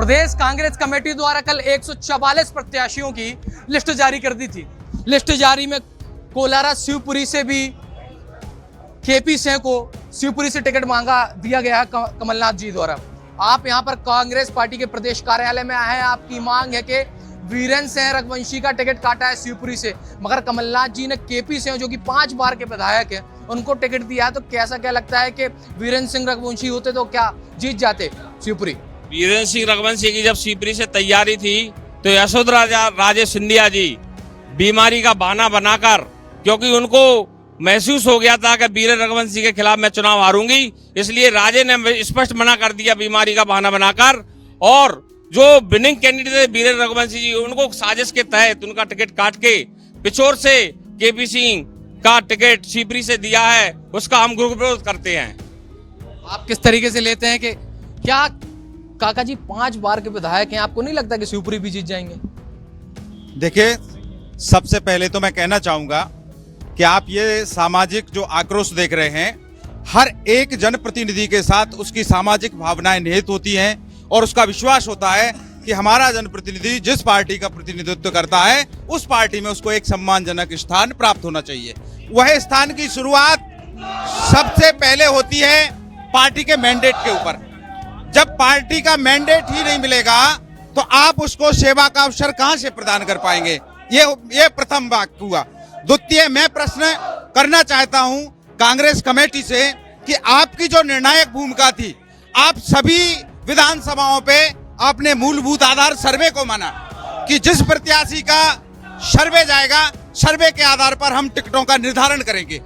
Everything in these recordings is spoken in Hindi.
प्रदेश कांग्रेस कमेटी द्वारा कल 144 प्रत्याशियों की लिस्ट जारी कर दी थी। लिस्ट जारी में कोलारा शिवपुरी से भी केपी सिंह को शिवपुरी से टिकट मांगा दिया गया है कमलनाथ जी द्वारा। आप यहां पर कांग्रेस पार्टी के प्रदेश कार्यालय में आए हैं। आपकी मांग है कि वीरेंद्र सिंह रघुवंशी का टिकट काटा है शिवपुरी से, मगर कमलनाथ जी ने केपी सिंह जो कि 5 बार के विधायक हैं उनको टिकट दिया है। तो कैसा क्या लगता है कि वीरेंद्र सिंह रघुवंशी होते तो क्या जीत जाते शिवपुरी? वीरेंद्र सिंह रघुवंशी की जब शिवपुरी से तैयारी थी तो यशोधरा राजे सिंधिया जी बीमारी का बहाना बनाकर, क्योंकि उनको महसूस हो गया था कि वीरेंद्र रघुवंशी के खिलाफ मैं चुनाव हारूंगी, इसलिए राजे ने स्पष्ट मना कर दिया बीमारी का बहाना बनाकर। और जो विनिंग कैंडिडेट थे वीरेंद्र रघुवंशी जी, उनको साजिश के तहत उनका टिकट काट के पिछोर से केपी सिंह का टिकट शिवपुरी से दिया है, उसका हम विरोध करते हैं। आप किस तरीके से लेते हैं कि क्या काका जी 5 बार के विधायक हैं, आपको नहीं लगता कि शिवपुरी भी जीत जाएंगे? देखिए, सबसे पहले तो मैं कहना चाहूंगा कि आप ये सामाजिक जो आक्रोश देख रहे हैं, हर एक जनप्रतिनिधि के साथ उसकी सामाजिक भावनाएं निहित होती हैं और उसका विश्वास होता है कि हमारा जनप्रतिनिधि जिस पार्टी का प्रतिनिधित्व करता है उस पार्टी में उसको एक सम्मानजनक स्थान प्राप्त होना चाहिए। वह स्थान की शुरुआत सबसे पहले होती है पार्टी के मैंडेट के ऊपर। जब पार्टी का मैंडेट ही नहीं मिलेगा तो आप उसको सेवा का अवसर कहां से प्रदान कर पाएंगे? ये प्रथम बात हुआ। द्वितीय, मैं प्रश्न करना चाहता हूं कांग्रेस कमेटी से कि आपकी जो निर्णायक भूमिका थी, आप सभी विधानसभाओं पे आपने मूलभूत आधार सर्वे को माना कि जिस प्रत्याशी का सर्वे जाएगा, सर्वे के आधार पर हम टिकटों का निर्धारण करेंगे।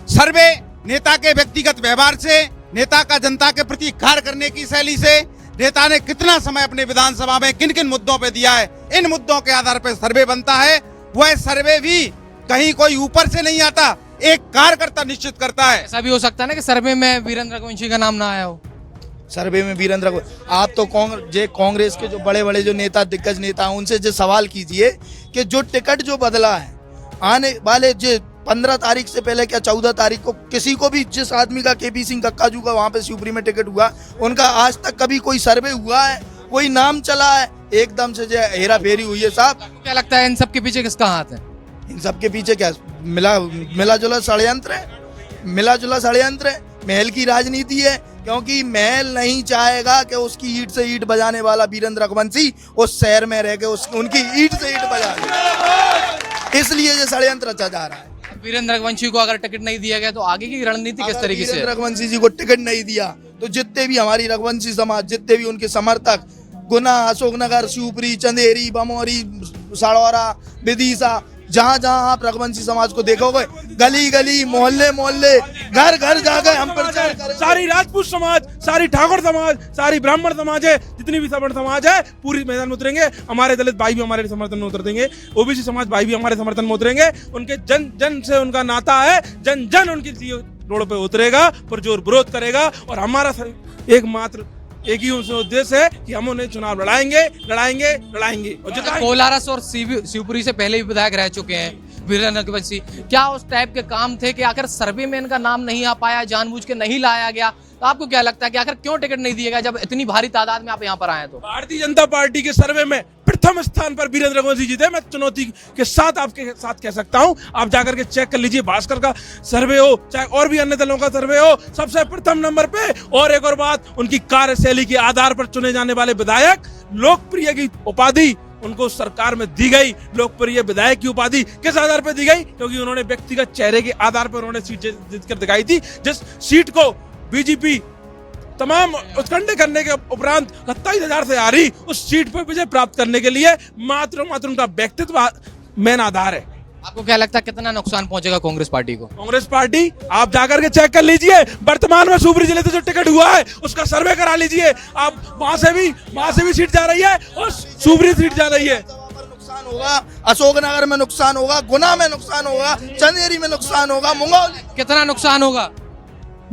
सर्वे नेता के व्यक्तिगत व्यवहार से, नेता का जनता के प्रति कार्य करने की शैली से, नेता ने कितना समय अपने विधानसभा में किन किन मुद्दों पे दिया है, इन मुद्दों के आधार पर सर्वे बनता है। वह सर्वे भी कहीं कोई ऊपर से नहीं आता, एक कार्यकर्ता निश्चित करता है। ऐसा भी हो सकता है ना कि सर्वे में वीरेंद्र रघुवंशी का नाम ना आया हो? सर्वे में वीरेंद्र को आप तो कांग्रेस के जो बड़े बड़े जो नेता, दिग्गज नेता हैं, उनसे जो सवाल कीजिए कि जो टिकट जो बदला है आने वाले जो 15 तारीख से पहले, क्या 14 तारीख को किसी को भी, जिस आदमी का केपी सिंह कक्काजू का वहां पे शिवपुरी में टिकट हुआ, उनका आज तक कभी कोई सर्वे हुआ है, कोई नाम चला है? एकदम से जो हेरा फेरी हुई है साहब। क्या लगता है इन सब के पीछे किसका हाथ है? इन सब के पीछे क्या मिला जुला षड्यंत्र है, मिला जुला षड्यंत्र है, महल की राजनीति है। क्योंकि महल नहीं चाहेगा कि उसकी ईंट से ईंट बजाने वाला वीरेंद्र रघुवंशी उस शहर में रह के उनकी ईंट से ईंट बजा ले, इसलिए ये षड्यंत्र रचा जा रहा है। वीरेंद्र रघुवंशी को अगर टिकट नहीं दिया गया तो आगे की रणनीति किस तरीके से? वीरेंद्र रघुवंशी जी को टिकट नहीं दिया तो जितने भी हमारी रघुवंशी समाज, जितने भी उनके समर्थक गुना, अशोकनगर, शिवपुरी, चंदेरी, बमोरी, साड़ौरा, विदिशा, जहाँ जहाँ आप रघुवंशी समाज को देखोगे, गली गली, मोहल्ले मोहल्ले, घर घर जाकर हम प्रचार करेंगे। सारी राजपूत समाज, सारी ठाकुर समाज, सारी ब्राह्मण समाज है, जितनी भी सवर्ण समाज है, पूरी मैदान में उतरेंगे। हमारे दलित भाई भी हमारे समर्थन में उतर देंगे, ओबीसी समाज भाई भी हमारे समर्थन में उतरेंगे। उनके जन जन से उनका नाता है, जन जन उनकी रोड पे उतरेगा, पुरजोर विरोध करेगा। और हमारा एकमात्र एक ही उद्देश्य है कि हम उन्हें चुनाव लड़ाएंगे लड़ाएंगे लड़ाएंगे। और कोलारस और शिवपुरी से पहले भी विधायक रह चुके हैं वीरेंद्र रघुवंशी, क्या उस टाइप के काम थे कि आखिर सर्वे में इनका नाम नहीं आ पाया, जानबूझ के नहीं लाया गया? तो आपको क्या लगता है कि आखिर क्यों टिकट नहीं दिया गया जब इतनी भारी तादाद में आप यहाँ पर आए? तो भारतीय जनता पार्टी के सर्वे में प्रथम स्थान पर वीरेंद्र रघुवंशी जी थे। मैं चुनौती के साथ आपके साथ कह सकता हूं, आप जाकर के चेक कर लीजिए, भास्कर का सर्वे हो चाहे और भी अन्य दलों का सर्वे हो, सबसे प्रथम नंबर पे। और एक और बात, उनकी कार्यशैली के आधार पर चुने जाने वाले विधायक, लोकप्रिय की उपाधि उनको सरकार में दी गई। लोकप्रिय विधायक की उपाधि किस आधार पर दी गई? क्योंकि उन्होंने व्यक्तिगत चेहरे के आधार पर उन्होंने सीट जीत कर दिखाई थी। जिस सीट को बीजेपी तमाम उत्कंठे करने के उपरांत 27,000 से आ रही, उस सीट पर विजय प्राप्त करने के लिए मात्र उनका व्यक्तित्व मेन आधार है। आपको क्या लगता है कितना नुकसान पहुंचेगा कांग्रेस पार्टी को? कांग्रेस पार्टी, आप जाकर के चेक कर लीजिए, वर्तमान में शिवपुरी जिले से जो टिकट हुआ है उसका सर्वे करा लीजिए। आप वहां से भी सीट जा रही है और शिवपुरी सीट जा रही है। नुकसान होगा, अशोकनगर में नुकसान होगा, गुना में नुकसान होगा, चंदेरी में नुकसान होगा, मुंगौली। कितना नुकसान होगा?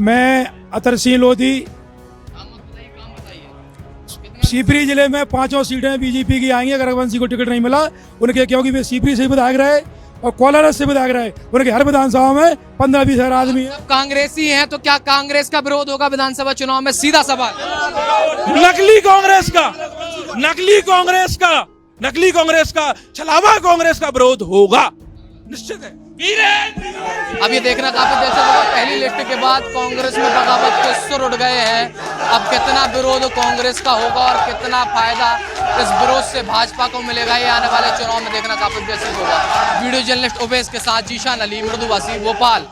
मैं अतर सिंह लोधी, शिवपुरी जिले में 5 सीटें बीजेपी की आएंगी अगर रघुवंशी को टिकट नहीं मिला उनके, क्योंकि वे शिवपुरी से विधायक रहे और कोलारस से विधायक रहे। उनके हर विधानसभा में 15-20 हजार आदमी है। कांग्रेसी हैं तो क्या कांग्रेस का विरोध होगा विधानसभा चुनाव में? सीधा सवाल। नकली कांग्रेस का नकली कांग्रेस का छलावा कांग्रेस का विरोध होगा, निश्चित है। अब ये देखना काफी दिलचस्प होगा, पहली लिस्ट के बाद कांग्रेस में बगावत के सुर उठ गए हैं। अब कितना विरोध कांग्रेस का होगा और कितना फायदा इस विरोध से भाजपा को मिलेगा, ये आने वाले चुनाव में देखना काफी दिलचस्प होगा। वीडियो जर्नलिस्ट उवैस के साथ जीशान अली, मृदुवासी, भोपाल।